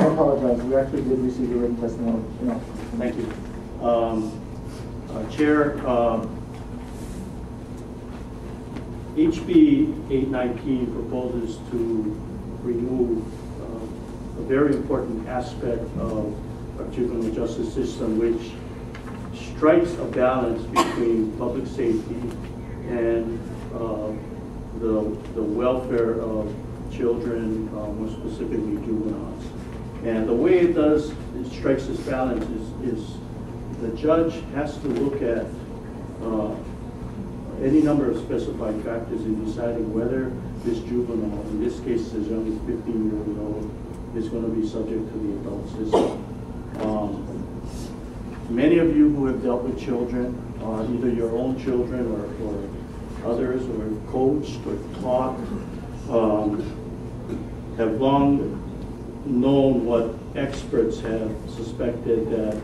I apologize. We actually did receive your written testimony. No. Thank you. Chair, HB 819 proposes to remove a very important aspect of our juvenile justice system, which strikes a balance between public safety and the welfare of children, more specifically juveniles. And the way it strikes this balance is the judge has to look at any number of specified factors in deciding whether this juvenile, in this case as young as 15 years old, is going to be subject to the adult system. Many of you who have dealt with children, either your own children or others, or coached or taught, have long known what experts have suspected, that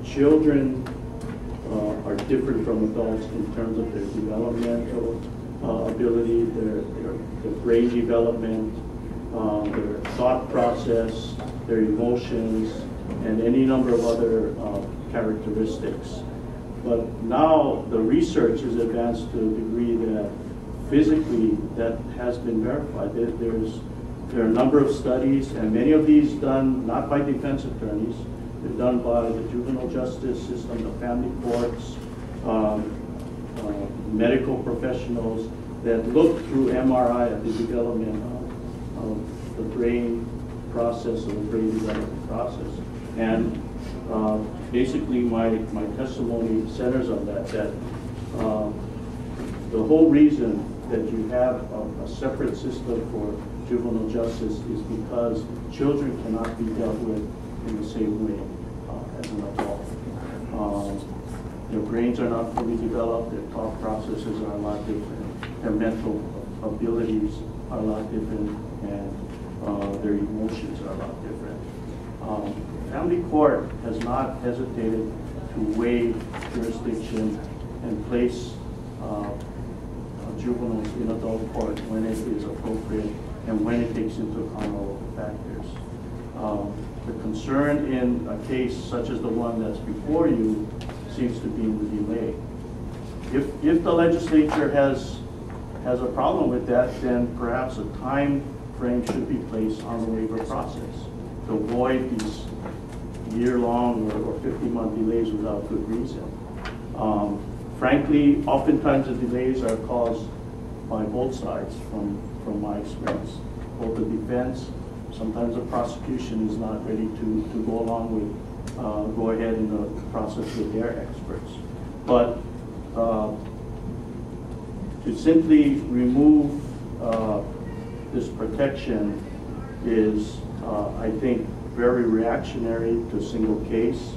children are different from adults in terms of their developmental ability, their brain development, their thought process, their emotions, and any number of other characteristics. But now the research is advanced to a degree that physically that has been verified. There are a number of studies, and many of these done not by defense attorneys, they're done by the juvenile justice system, the family courts, medical professionals that look through MRI at the development of the brain process, or the brain development process. And basically my testimony centers on that the whole reason that you have a separate system for juvenile justice is because children cannot be dealt with in the same way as an adult. Their brains are not fully developed, their thought processes are a lot different, their mental abilities are a lot different, and their emotions are a lot different. Family court has not hesitated to waive jurisdiction and place juveniles in adult court when it is appropriate and when it takes into account all of the factors. The concern in a case such as the one that's before you seems to be the delay. If the legislature has a problem with that, then perhaps a time frame should be placed on the waiver process to avoid these year-long or 50-month delays without good reason. Frankly, oftentimes the delays are caused by both sides from my experience. Both the defense, sometimes the prosecution is not ready to go along with, go ahead in the process with their experts. But to simply remove this protection is, I think, very reactionary to a single case.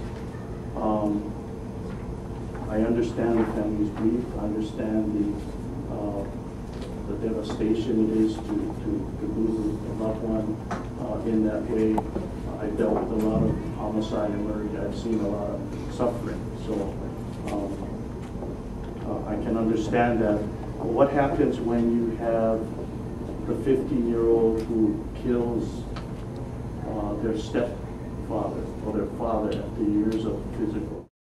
I understand the family's grief. I understand the devastation it is to lose a loved one in that way. I dealt with a lot of homicide and murder. I've seen a lot of suffering. So I can understand that. But what happens when you have the 15-year-old who kills their stepfather or their father after years of physical